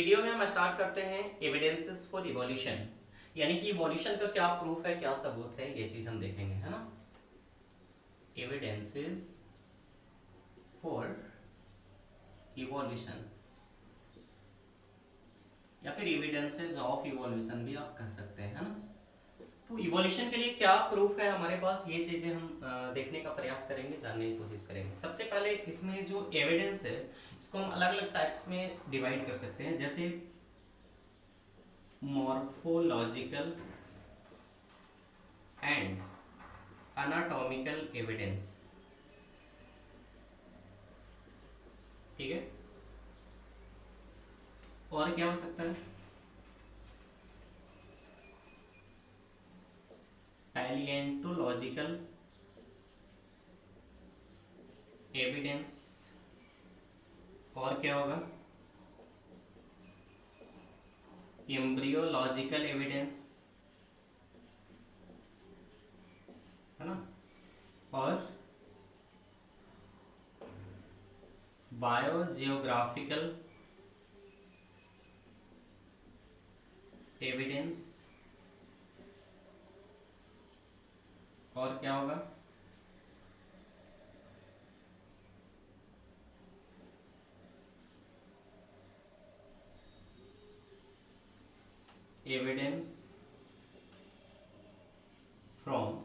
Video में हम start करते हैं एविडेंसेस फॉर इवोल्यूशन, यानी कि इवोल्यूशन का क्या प्रूफ है, क्या सबूत है, ये चीज हम देखेंगे, है ना। एविडेंसेस फॉर इवोल्यूशन या फिर एविडेंसेस ऑफ इवोल्यूशन भी आप कह सकते हैं, है ना। तो इवोल्यूशन के लिए क्या प्रूफ है हमारे पास, ये चीजें हम देखने का प्रयास करेंगे, जानने की कोशिश करेंगे। सबसे पहले इसमें जो एविडेंस है इसको हम अलग अलग टाइप्स में डिवाइड कर सकते हैं, जैसे मॉर्फोलॉजिकल एंड एनाटॉमिकल एविडेंस। ठीक है, और क्या हो सकता है, पैलिएंटोलॉजिकल एविडेंस, और क्या होगा, एम्ब्रियोलॉजिकल एविडेंस, है ना, और बायोजियोग्राफिकल एविडेंस, और क्या होगा, evidence from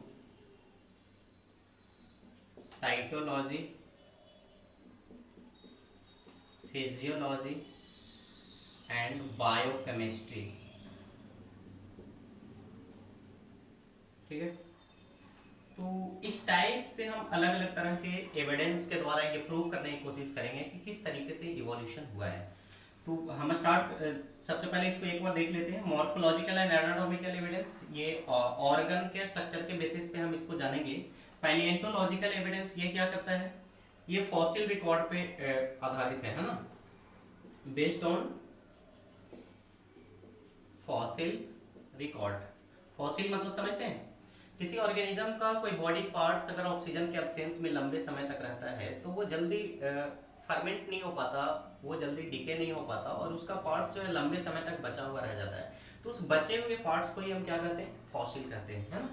cytology, physiology and biochemistry. ठीक है, तो इस टाइप से हम अलग अलग तरह के एविडेंस के द्वारा ये प्रूव करने की कोशिश करेंगे कि किस तरीके से इवोल्यूशन हुआ है। तो हम सबसे पहले इसको एक बार देख लेते हैं, मॉर्फोलॉजिकल एंड एनाटॉमिकल एविडेंस। ये ऑर्गन के स्ट्रक्चर के बेसिस पे हम इसको जानेंगे। पैलिएंटोलॉजिकल एविडेंस ये क्या करता है, ये फॉसिल रिकॉर्ड पे आधारित है ना, based on fossil record. Fossil मतलब समझते हैं, किसी ऑर्गेनिज्म का कोई बॉडी पार्ट्स अगर ऑक्सीजन के एब्सेंस में लंबे समय तक रहता है तो वो जल्दी फर्मेंट नहीं हो पाता, वो जल्दी डिके नहीं हो पाता, और उसका पार्ट्स जो है लंबे समय तक बचा हुआ रह जाता है। तो उस बचे हुए पार्ट्स को ही हम क्या कहते हैं, फॉसिल कहते हैं, है ना।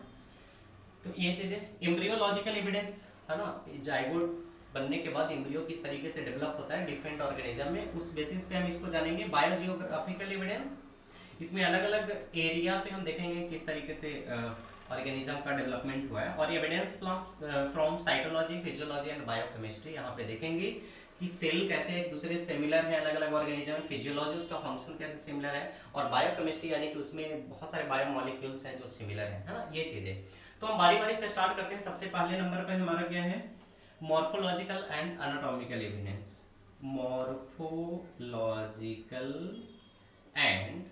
तो ये चीजें, एम्ब्रियोलॉजिकल एविडेंस, है ना, जाइगोट बनने के बाद एम्ब्रियो किस तरीके से डेवलप होता है डिफरेंट ऑर्गेनिज्म में, उस बेसिस पे हम इसको जानेंगे। बायोजियोग्राफिकल एविडेंस, इसमें अलग अलग एरिया पे हम देखेंगे किस तरीके से ऑर्गेनिज्म का डेवलपमेंट हुआ है। और evidence from cytology, physiology and biochemistry, यहाँ पे देखेंगे कि सेल कैसे एक दूसरे से सिमिलर है अलग अलग ऑर्गेनिज्म, फिजियोलॉजी उसका फंक्शन कैसे सिमिलर है, और बायोकेमिस्ट्री यानी कि उसमें बहुत सारे बायोमोलिक्यूल्स हैं जो सिमिलर है ना, ये चीजें। तो हम बारी बारी से स्टार्ट करते हैं। सबसे पहले नंबर पे हमारा क्या है, morphological and anatomical evidence. Morphological and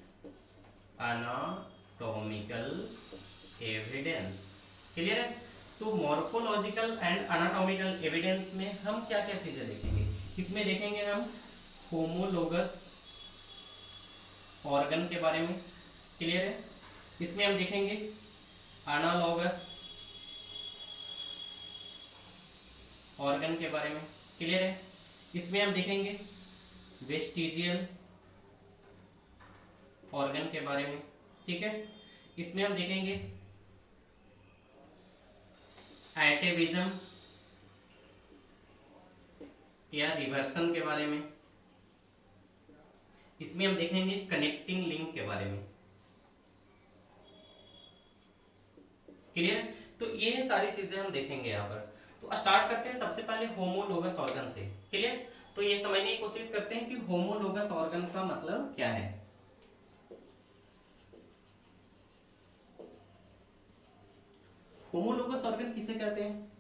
anatomical evidence, clear है। तो मॉर्फोलॉजिकल एंड एनाटॉमिकल एविडेंस में हम क्या क्या चीजें देखेंगे, इसमें देखेंगे हम होमोलोगस ऑर्गन के बारे में, क्लियर है। इसमें हम देखेंगे एनालॉगस ऑर्गन के बारे में, क्लियर है। इसमें हम देखेंगे वेस्टिजियल ऑर्गन के बारे में, ठीक है। इसमें हम देखेंगे एटेविज्म या रिवर्सन के बारे में। इसमें हम देखेंगे कनेक्टिंग लिंक के बारे में, क्लियर। तो ये सारी चीजें हम देखेंगे यहाँ पर। तो स्टार्ट करते हैं सबसे पहले होमोलोगस ऑर्गन से, क्लियर। तो ये समझने की कोशिश करते हैं कि होमोलोगस ऑर्गन का मतलब क्या है। होमोलोगस ऑर्गन किसे कहते हैं,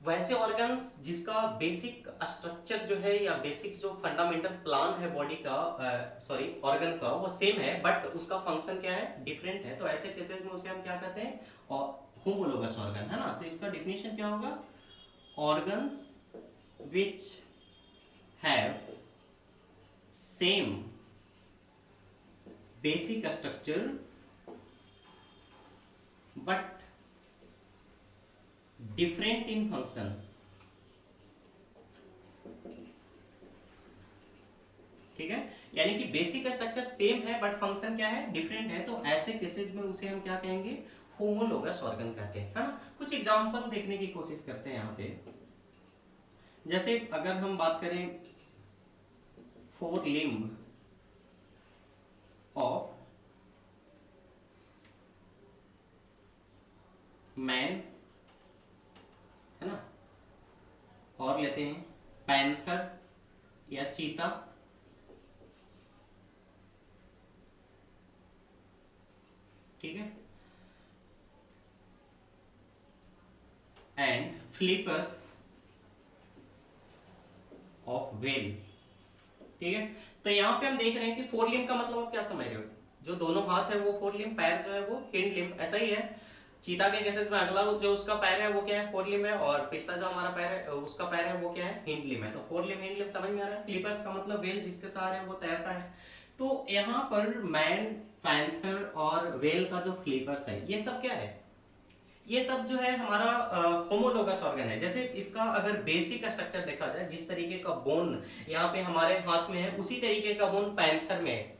वैसे ऑर्गन्स जिसका बेसिक स्ट्रक्चर जो है या बेसिक जो फंडामेंटल प्लान है बॉडी का, सॉरी ऑर्गन का, वो सेम है बट उसका फंक्शन क्या है, डिफरेंट है। तो ऐसे केसेस में उसे हम क्या कहते हैं, होमोलोगस ऑर्गन, है ना। तो इसका डिफिनेशन क्या होगा, organs which have same basic structure but different in function, ठीक है। यानी कि बेसिक स्ट्रक्चर सेम है बट फंक्शन क्या है, डिफरेंट है, तो ऐसे केसेस में उसे हम क्या कहेंगे, होमोलोगस ऑर्गन कहते हैं, है ना। कुछ एग्जांपल देखने की कोशिश करते हैं यहाँ पे। जैसे अगर हम बात करें फोर लिम्ब ऑफ मैन, है ना, और लेते हैं पैंथर या चीता, ठीक है, एंड फ्लिपर्स ऑफ वेल, ठीक है। तो यहां पे हम देख रहे हैं कि फोर लिम्ब का मतलब आप क्या समझ रहे हो, जो दोनों हाथ है वो फोर लिम्ब, पैर जो है वो हिंड लिम्ब, ऐसा ही है। चीता के केसेस में अगला जो उसका पैर है वो क्या है, फोर लिम्ब है, और पिछला जो हमारा पैर है उसका पैर है वो क्या है, हिंड लिम्ब है। तो फोर लिम्ब हिंड लिम्ब समझ में आ रहा है। फ्लिपर्स का मतलब वेल जिसके सहारे वो तैरता है। तो यहाँ पर मैन, पैंथर और वेल का जो फ्लिपर्स है ये सब क्या है, ये सब जो है हमारा होमोलोगस ऑर्गन है। जैसे इसका अगर बेसिक स्ट्रक्चर देखा जाए, जिस तरीके का बोन यहाँ पे हमारे हाथ में है उसी तरीके का बोन पैंथर में,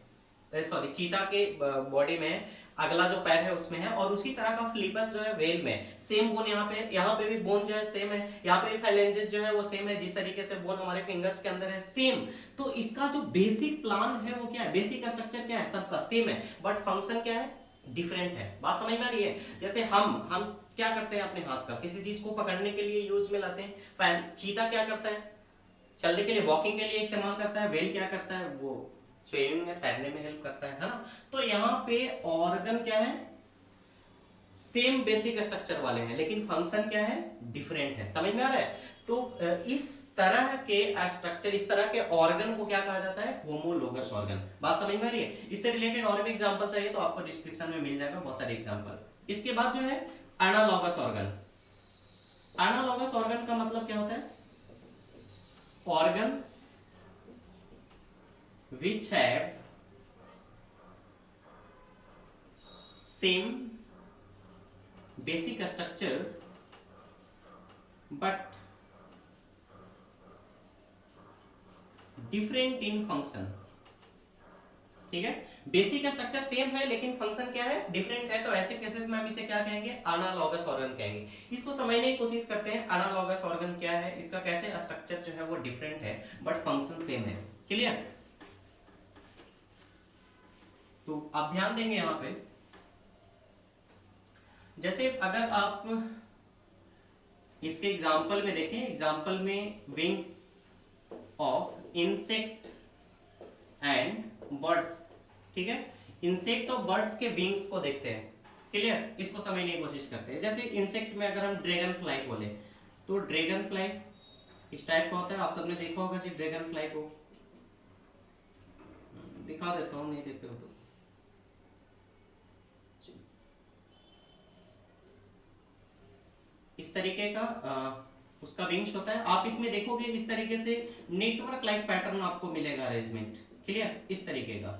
सॉरी चीता के बॉडी में अगला जो पैर है उसमें है, और उसी तरह का फ्लिपर्स जो है वेल में सेम बोन यहाँ पे भी बोन जो है सेम है, यहाँ पे भी फाइलेंजेस जो है वो सेम है, जिस तरीके से बोन हमारे फिंगर्स के अंदर है सेम। तो इसका जो बेसिक प्लान है वो क्या है, बेसिक स्ट्रक्चर क्या है, सबका सेम है, बट फंक्शन क्या है, डिफरेंट है। बात समझ में आ रही है। जैसे हम क्या करते हैं, अपने हाथ का किसी चीज को पकड़ने के लिए यूज में लाते हैं, चीता क्या करता है, चलने के लिए, वॉकिंग के लिए इस्तेमाल करता है, वेल क्या करता है, वो स्विमिंग में, तैरने में हेल्प करता है ना। तो यहाँ पे ऑर्गन क्या है, सेम बेसिक स्ट्रक्चर वाले हैं, लेकिन फंक्शन क्या है, डिफरेंट है। समझ में आ रहा है। तो इस तरह के स्ट्रक्चर, इस तरह के ऑर्गन को क्या कहा जाता है, होमोलोगस ऑर्गन। बात समझ में आ रही है। इससे रिलेटेड और भी एग्जांपल चाहिए तो आपको डिस्क्रिप्शन में मिल जाएगा बहुत सारे एग्जांपल। इसके बाद जो है एनालॉगस ऑर्गन। एनालॉगस ऑर्गन का मतलब क्या होता है, organs which have same basic structure but different in function, ठीक है। बेसिक स्ट्रक्चर सेम है लेकिन फंक्शन क्या है, डिफरेंट है। तो ऐसे केसेस में हम इसे क्या कहेंगे, एनालॉगस ऑर्गन कहेंगे। इसको समझने की कोशिश करते हैं, एनालॉगस ऑर्गन क्या है, इसका कैसे स्ट्रक्चर जो है वो डिफरेंट है बट फंक्शन सेम है। क्लियर। तो आप ध्यान देंगे यहां पे, जैसे अगर आप इसके एग्जाम्पल में देखें, एग्जाम्पल में wings of insect and birds, ठीक है, इंसेक्ट और बर्ड्स के विंग्स को देखते हैं। क्लियर। इसको समझने की कोशिश करते हैं। जैसे इंसेक्ट में अगर हम ड्रैगन फ्लाई बोले तो ड्रैगन फ्लाई इस टाइप का होता है, आप सबने देखा होगा जी ड्रैगन फ्लाई को, दिखा देता हूं, नहीं देखते हो तो इस तरीके का उसका विंग्स होता है। आप इसमें देखोगे इस तरीके से नेटवर्क लाइक पैटर्न आपको मिलेगा, अरेंजमेंट। क्लियर। इस तरीके का,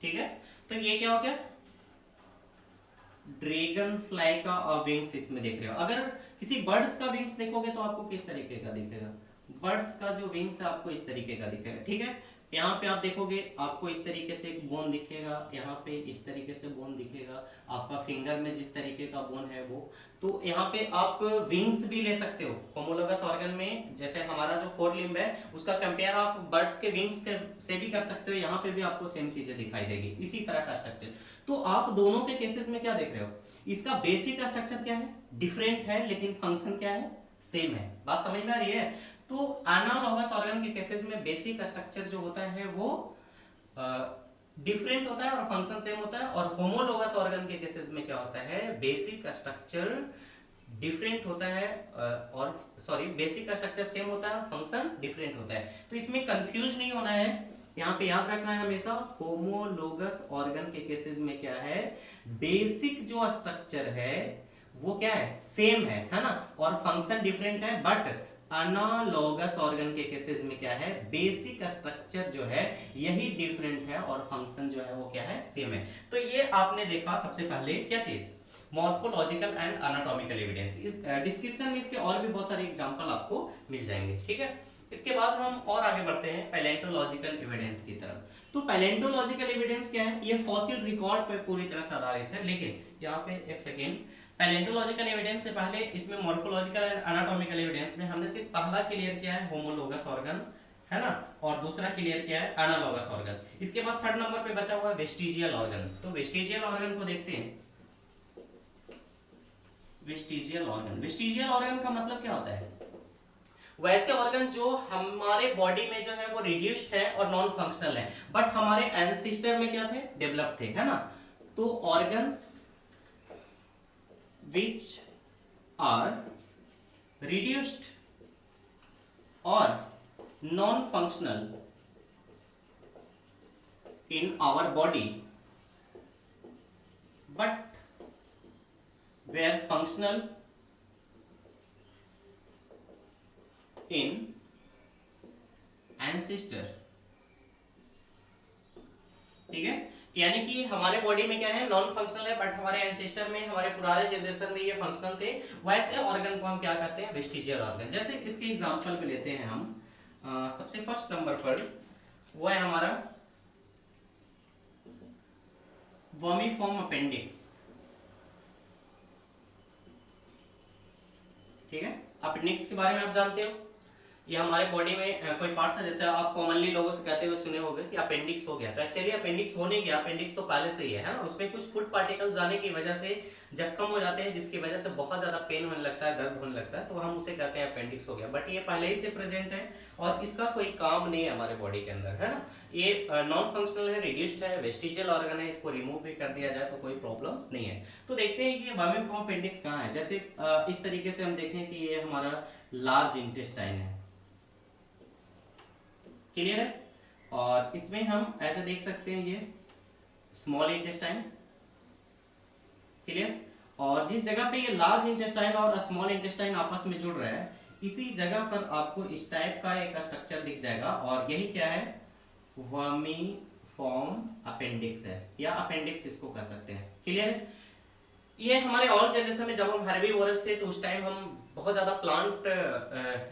ठीक है। तो ये क्या हो गया, ड्रैगन फ्लाई का विंग्स इसमें देख रहे हो। अगर किसी बर्ड्स का विंग्स देखोगे तो आपको किस तरीके का दिखेगा, बर्ड्स का जो विंग्स है आपको इस तरीके का दिखेगा, ठीक है। यहाँ पे आप देखोगे आपको इस तरीके से एक बोन दिखेगा, यहाँ पे इस तरीके से बोन दिखेगा, आपका फिंगर में जिस तरीके का बोन है वो। तो यहाँ पे आप विंग्स भी ले सकते हो होमोलोगस ऑर्गन में। जैसे हमारा जो फोर लिम्ब है उसका कंपेयर आप बर्ड्स के विंग्स से भी कर सकते हो, यहाँ पे भी आपको सेम चीजें दिखाई देगी, इसी तरह का स्ट्रक्चर। तो आप दोनों के केसेस में क्या देख रहे हो, इसका बेसिक स्ट्रक्चर क्या है, डिफरेंट है, लेकिन फंक्शन क्या है, सेम है। बात समझ में आ रही है। तो एनालॉगस ऑर्गन के केसेस में बेसिक स्ट्रक्चर जो होता है वो डिफरेंट होता है और फंक्शन सेम होता है, और होमोलोगस ऑर्गन के केसेस में क्या होता है, बेसिक स्ट्रक्चर डिफरेंट होता है और सॉरी बेसिक स्ट्रक्चर सेम होता है, फंक्शन डिफरेंट होता है। तो इसमें कंफ्यूज नहीं होना है, यहाँ पे याद रखना है हमेशा, होमोलोगस ऑर्गन के केसेस में क्या है, बेसिक जो स्ट्रक्चर है वो क्या है, सेम है ना, और फंक्शन डिफरेंट है। बट एनालॉगस ऑर्गन के केसेस में क्या है, बेसिक स्ट्रक्चर जो है यही डिफरेंट है और फंक्शन जो है वो क्या है, सेम है। तो ये आपने देखा सबसे पहले क्या चीज, मॉर्फोलॉजिकल एंड एनाटॉमिकल एविडेंस। इस डिस्क्रिप्शन में इसके और भी बहुत सारे एग्जांपल आपको मिल जाएंगे, ठीक है। इसके बाद हम और आगे बढ़ते हैं पैलेंटोलॉजिकल एविडेंस की तरफ। तो पैलेंटोलॉजिकल एविडेंस क्या है? ये फॉसिल रिकॉर्ड पर पूरी तरह से आधारित है, लेकिन यहाँ पे एक सेकेंड, पैलेंटोलॉजिकल एविडेंस से पहले इसमें मॉर्फोलॉजिकल एंड एनाटॉमिकल एविडेंस में हमने सिर्फ पहला क्लियर किया है होमोलोगस ऑर्गन, है ना, और दूसरा क्लियर किया है एनालॉगस ऑर्गन। इसके बाद थर्ड नंबर पे बचा हुआ है वेस्टिजियल ऑर्गन। तो वेस्टिजियल ऑर्गन को देखते हैं। वेस्टिजियल ऑर्गन, वेस्टिजियल ऑर्गन का मतलब क्या होता है? वैसे ऑर्गन जो हमारे बॉडी में जो है वो रिड्यूस्ड है और नॉन फंक्शनल है, बट हमारे एंसेस्टर में क्या थे? डेवलप थे, है ना। तो organs which are reduced or non-functional in our body but were functional in ancestor, ठीक है। यानी कि हमारे बॉडी में क्या है? नॉन फंक्शनल है, बट हमारे एंसेस्टर में, हमारे पुराने जनरेशन में ये फंक्शनल थे। वैसे ऑर्गन को हम क्या कहते हैं? Vestigial organ. जैसे इसके एग्जांपल में लेते हैं हम, सबसे फर्स्ट नंबर पर वो है हमारा वर्मीफॉर्म अपेंडिक्स, ठीक है। अपेंडिक्स के बारे में आप जानते हो, ये हमारे बॉडी में कोई पार्ट्स है, जैसे आप कॉमनली लोगों से कहते हुए सुने होंगे कि अपेंडिक्स हो गया। तो एक्चुअली अपेंडिक्स होने गया, अपेंडिक्स तो पहले से ही है ना। उसमें कुछ फूड पार्टिकल्स जाने की वजह से जख्म हो जाते हैं, जिसकी वजह से बहुत ज्यादा पेन होने लगता है, दर्द होने लगता है, तो हम उसे कहते हैं अपेंडिक्स हो गया। बट ये पहले ही से प्रेजेंट है और इसका कोई काम नहीं है हमारे बॉडी के अंदर, है ना। ये नॉन फंक्शनल है, रिड्यूस्ड है, वेस्टिजियल ऑर्गन है, इसको रिमूव भी कर दिया जाए तो कोई प्रॉब्लम्स नहीं है। तो देखते हैं कि ये वर्मीफॉर्म अपेंडिक्स कहाँ है। जैसे इस तरीके से हम देखें कि ये हमारा लार्ज इंटेस्टाइन है, क्लियर है। और इसमें हम ऐसे देख सकते हैं ये स्मॉल इंटेस्टाइन, क्लियर। और जिस जगह पे ये लार्ज इंटेस्टाइन और स्मॉल इंटेस्टाइन आपस में जुड़ रहा है, इसी जगह पर आपको इस टाइप का एक स्ट्रक्चर दिख जाएगा, और यही क्या है? वर्मीफॉर्म अपेंडिक्स है, या अपेंडिक्स इसको कह सकते हैं, क्लियर। ये हमारे और जनरेशन में जब हम हर्बीवोरस थे तो उस टाइम हम बहुत ज्यादा प्लांट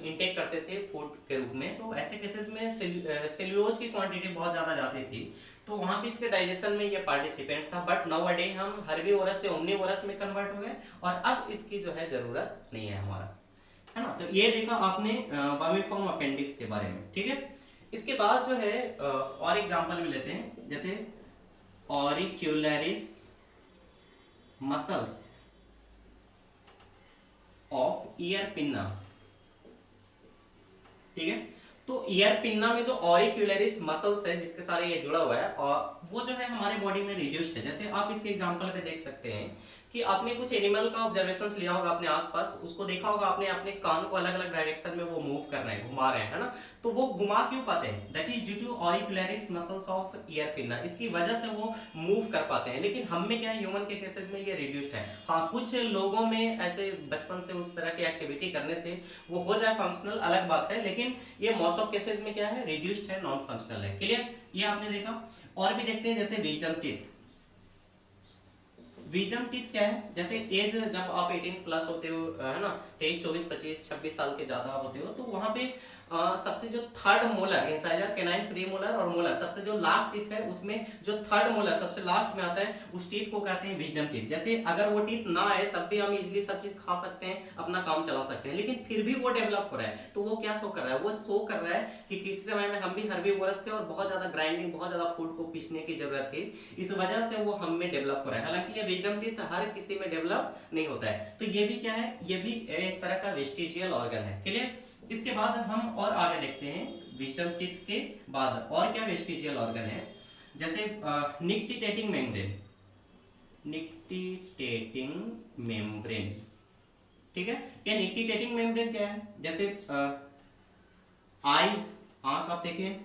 इनटेक करते थे फूड के रूप में, तो ऐसे केसेस में सेल्यूलोज की क्वांटिटी बहुत ज्यादा जाती थी, तो वहां पे इसके डाइजेशन में ये पार्टिसिपेंट्स था। बट नाउ अडे हम हर्बीवोरस से ओमनीवोरस में कन्वर्ट हो गए और अब इसकी जो है जरूरत नहीं है हमारा, है ना। तो ये देखा आपने वर्मीफॉर्म अपेंडिक्स के बारे में, ठीक है। इसके बाद जो है और एग्जांपल में लेते हैं, जैसे ऑरिक्यूलरिस मसल्स ऑफ ईयर पिन्ना, ठीक है। तो ईयर पिन्ना में जो ऑरिक्यूलरिस मसल्स है जिसके सारे ये जुड़ा हुआ है, और वो जो है हमारे बॉडी में रिड्यूस्ड है। जैसे आप इसके एग्जांपल पे देख सकते हैं कि आपने कुछ एनिमल का ऑब्जर्वेशंस लिया होगा अपने आसपास, उसको देखा होगा आपने, अपने कान को अलग अलग डायरेक्शन में वो मूव कर रहे हैं, घुमा रहे हैं, है ना। तो वो घुमा क्यों पाते हैं? That is due to auricularis muscles of ear pinna, इसकी वजह से वो मूव कर पाते हैं। लेकिन हम में क्या है, ह्यूमन के केसेस में ये रिड्यूस्ड है। हाँ, कुछ लोगों में ऐसे बचपन से उस तरह की एक्टिविटी करने से वो हो जाए फंक्शनल, अलग बात है, लेकिन ये मोस्ट ऑफ केसेस में क्या है? रिड्यूस्ड है, नॉन फंक्शनल है, क्लियर। ये आपने देखा। और भी देखते हैं, जैसे विजडम टीथ। विजडम टीथ क्या है? जैसे एज जब आप 18 प्लस होते हो, है ना, 23, 24, 25, 26 साल के ज्यादा होते हो, तो वहां पे सबसे जो third molar, incisor, canine, premolar और मोलर, सबसे जो लास्ट टीथ है उसमें जो थर्ड मोलर सबसे लास्ट में आता है, उस टीथ को कहते हैं विजडम टीथ। जैसे अगर वो टीथ ना आए तब भी हम इजीली सब चीज खा सकते हैं, अपना काम चला सकते हैं, लेकिन फिर भी वो डेवलप हो रहा है, तो वो क्या शो कर रहा है? वो शो कर रहा है कि किसी समय में हम भी हर्बीवोरस थे और बहुत ज्यादा ग्राइंडिंग, बहुत ज्यादा फूड को पीसने की जरूरत थी, इस वजह से वो हम में डेवलप हो रहा है। हालांकि ये विजडम टीथ हर किसी में डेवलप नहीं होता है। तो ये भी क्या है? ये भी एक तरह का वेस्टिजियल ऑर्गन है, क्लियर। इसके बाद हम और आगे देखते हैं, विजडम टीथ के बाद और क्या वेस्टिजियल ऑर्गन है। जैसे निक्टिटेटिंग मेम्ब्रेन, निक्टिटेटिंग मेम्ब्रेन, ठीक है। ये निक्टिटेटिंग मेम्ब्रेन क्या है? जैसे आई, आंख आप देखें,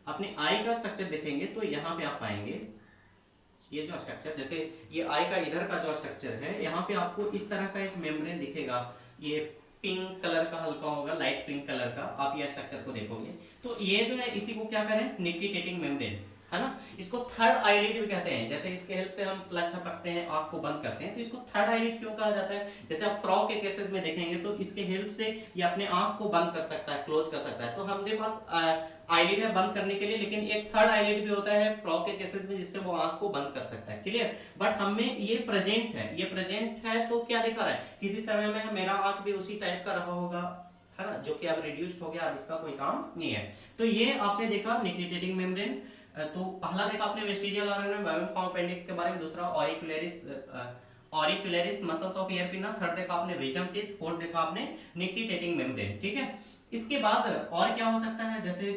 अपने आई का स्ट्रक्चर देखेंगे तो यहाँ पे आप पाएंगे ये जो स्ट्रक्चर, जैसे ये आई का इधर का जो स्ट्रक्चर है, यहाँ पे आपको इस तरह का एक मेम्ब्रेन दिखेगा, ये पिंक कलर का हल्का होगा, लाइट पिंक कलर का, आप ये स्ट्रक्चर को देखोगे। तो ये जो है इसी को क्या करें? निक्टिटेटिंग मेम्ब्रेन, है ना। इसको थर्ड आईलिड भी कहते हैं, जैसे इसके हेल्प से हम प्लग झपकते हैं, आंख को बंद करते हैं, तो इसको थर्ड आईलिड क्यों कहा जाता है? जैसे आप फ्रॉग के केसेस में देखेंगे तो इसके हेल्प से ये अपने आंख को बंद कर सकता है, क्लोज कर सकता है। तो हमारे पास आईलिड है बंद करने के लिए, लेकिन एक थर्ड आईलिड भी होता है फ्रॉग के केसेस में, जिससे वो आंख को बंद कर सकता है। क्लियर? बट हमें ये प्रेजेंट है, ये प्रेजेंट है तो क्या दिखा रहा है? किसी समय में मेरा आंख भी उसी टाइप का रहा होगा, है ना, जो कि अब रिड्यूस्ड हो गया, अब इसका कोई काम नहीं है। तो ये आपने देखा निक्लिटेटिंग मेम्ब्रेन। तो पहला देखा आपने वेस्टिजियल ऑर्गन में फॉर्म अपेंडिक्स के बारे में, दूसरा auricularis muscles of ear pinna, third देखा आपने विजडम टीथ, फोर्थ देखा आपने निक्लिटेटिंग मेम्ब्रेन। ठीक है, इसके बाद और क्या हो सकता है? जैसे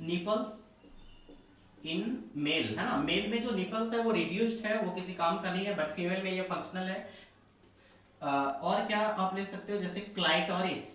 निपल्स इन मेल, है ना, मेल में जो निपल्स है वो रिड्यूस्ड है, वो किसी काम का नहीं है, बट फीमेल में ये फंक्शनल है। और क्या आप ले सकते हो? जैसे clitoris,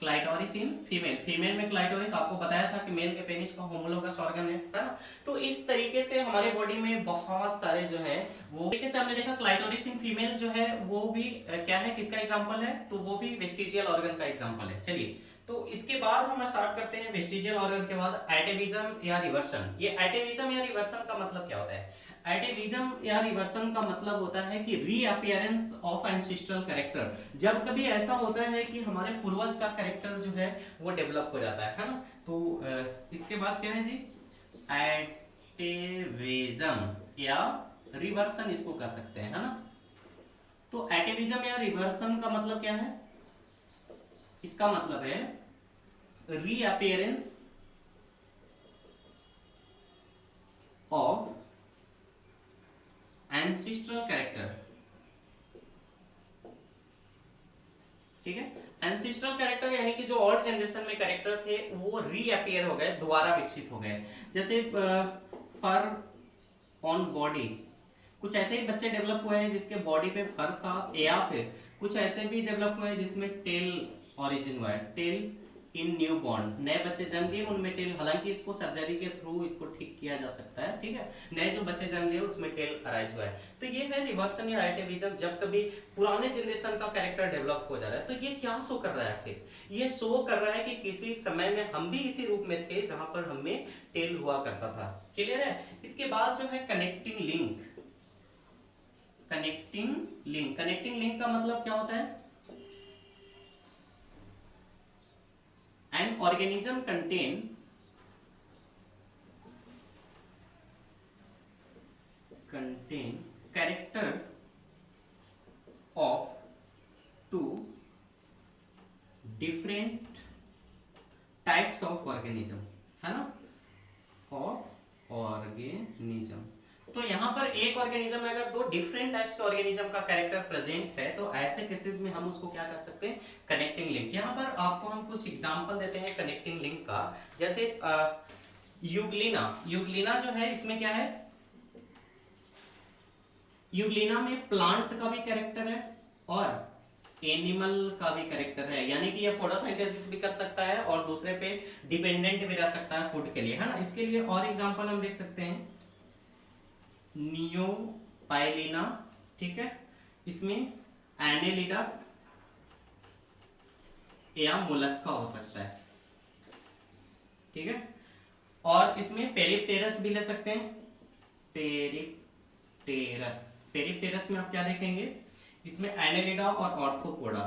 clitoris in female, female में क्लाइटोरिस आपको बताया था कि मेल के पेनिस का होमोलोगस ऑर्गन है ना। तो इस तरीके से हमारे बॉडी में बहुत सारे जो है वो तरीके से हमने देखा। क्लाइटोरिस इन फीमेल जो है वो भी क्या है, किसका एग्जांपल है? तो वो भी वेस्टिजियल ऑर्गन का एग्जांपल है। चलिए, तो इसके बाद हम स्टार्ट करते हैं वेस्टिजियल ऑर्गन के बाद एटेविज्म या रिवर्सन। ये एटेविज्म या रिवर्सन का मतलब क्या होता है? एटेविज्म या रिवर्सन का मतलब होता है कि रीअपियरेंस ऑफ एंसेस्ट्रल कैरेक्टर। जब कभी ऐसा होता है कि हमारे पूर्वज का कैरेक्टर जो है वो डेवलप हो जाता है ना। तो इसके बाद क्या है जी? एटेविज्म या रिवर्सन इसको कह सकते हैं, है ना। तो एटेविज्म या रिवर्सन का मतलब क्या है? इसका मतलब है रीअपियरेंस ऑफ एंसेस्ट्रल कैरेक्टर। ठीक है, एंसेस्ट्रल कैरेक्टर यानी कि जो और जनरेशन में कैरेक्टर थे वो रीअपियर हो गए, दोबारा विकसित हो गए। जैसे फर ऑन बॉडी, कुछ ऐसे ही बच्चे डेवलप हुए हैं जिसके बॉडी पे फर था, या फिर कुछ ऐसे भी डेवलप हुए हैं जिसमें टेल ओरिजिन हुआ है, टेल इन न्यू बॉर्न, नए बच्चे जन्म लिए उनमें टेल, हालांकि इसको सर्जरी के थ्रू इसको ठीक किया जा सकता है। ठीक है, नए जो बच्चे जन्म लिए उसमें टेल अराइज हुआ है। तो ये है रिवर्सन या एटेविज्म, जब कभी पुराने जनरेशन का कैरेक्टर डेवलप हो जा रहा है। तो ये क्या शो कर रहा है आखिर? ये शो कर रहा है कि किसी समय में हम भी इसी रूप में थे जहां पर हमें टेल हुआ करता था। क्लियर है? इसके बाद जो है connecting link. Connecting link, connecting link का मतलब क्या होता है? An organism contain character of two different types of organism, है ना, of organism। तो यहाँ पर एक ऑर्गेनिज्म में अगर दो डिफरेंट टाइप्स के ऑर्गेनिज्म का कैरेक्टर प्रेजेंट है तो ऐसे केसेस में हम उसको क्या कर सकते हैं? Connecting link. यहाँ पर आपको हम कुछ एग्जांपल देते हैं कनेक्टिंग लिंक का। जैसे यूग्लिना, यूग्लिना जो है इसमें क्या है? यूग्लिना में प्लांट का भी कैरेक्टर है और एनिमल का भी कैरेक्टर है, यानी कि ये फोटोसिंथेसिस भी कर सकता है और दूसरे पे डिपेंडेंट भी रह सकता है फूड के लिए, है ना। इसके लिए और एग्जांपल हम देख सकते हैं नियोपाइलिना, ठीक है, इसमें एनेलिडा या मोलस्का हो सकता है। ठीक है, और इसमें पेरिप्टेरस भी ले सकते हैं, पेरिप्टेरस। पेरिप्टेरस में आप क्या देखेंगे? इसमें एनेलिडा और ऑर्थोपोडा,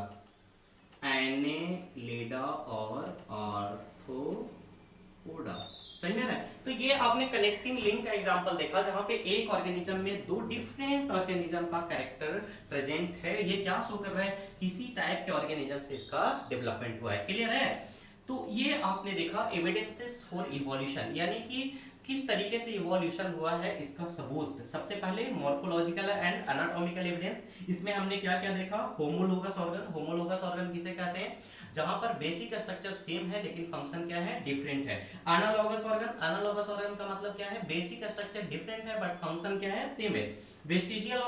एनेलिडा और ऑर्थोपोडा, सही में है। तो ये आपने कनेक्टिंग लिंक का एग्जांपल देखा जहां पे एक ऑर्गेनिज्म में दो डिफरेंट ऑर्गेनिज्म का कैरेक्टर प्रेजेंट है। ये क्या शो कर रहा है? किसी टाइप के ऑर्गेनिज्म से इसका डेवलपमेंट हुआ है। क्लियर है? तो ये आपने देखा एविडेंसेस फॉर इवोल्यूशन, यानी कि किस तरीके से इवोल्यूशन हुआ है इसका सबूत। सबसे पहले मॉर्फोलॉजिकल एंड एनाटॉमिकल एविडेंस। इसमें हमने क्या क्या देखा? Homologous organ. होमोलोगस ऑर्गन किसे कहते हैं? जहां पर बेसिक स्ट्रक्चर सेम है लेकिन फंक्शन क्या है? डिफरेंट है। एनालॉगस ऑर्गन, एनालॉगस ऑर्गन का मतलब क्या है? बेसिक स्ट्रक्चर डिफरेंट है बट फंक्शन क्या है? सेम है। वेस्टिजियल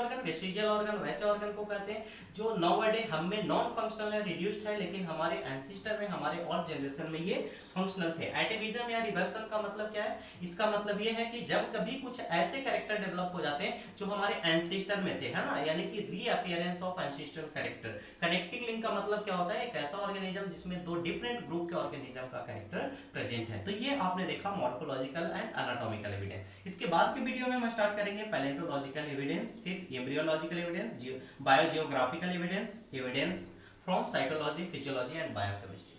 ऑर्गन वैसे ऑर्गन को कहते हैं जो नाउअडे हम में नॉन फंक्शनल है, रिड्यूस्ड है, लेकिन हमारे एंसेस्टर में, हमारे और जनरेशन में ये फंक्शनल थे। एटेविज्म या रिवर्सन का मतलब क्या है? इसका मतलब ये है कि जब कभी कुछ ऐसे कैरेक्टर डेवलप हो जाते हैं जो हमारे एंसेस्टर में थे, है ना, यानी कि reappearance of ancestral character. Connecting link का मतलब क्या होता है? एक ऐसा ऑर्गेनिज्म जिसमें दो डिफरेंट ग्रुप के ऑर्गेनिज्म का कैरेक्टर प्रेजेंट है। तो ये आपने देखा मॉर्फोलॉजिकल एंड एनाटॉमिकल एविडेंस। इसके बाद के वीडियो में हम स्टार्ट करेंगे पैलेंटोलॉजिकल एविडेंस, फिर embryological evidence, biogeographical evidence, evidence from cytology, physiology and biochemistry.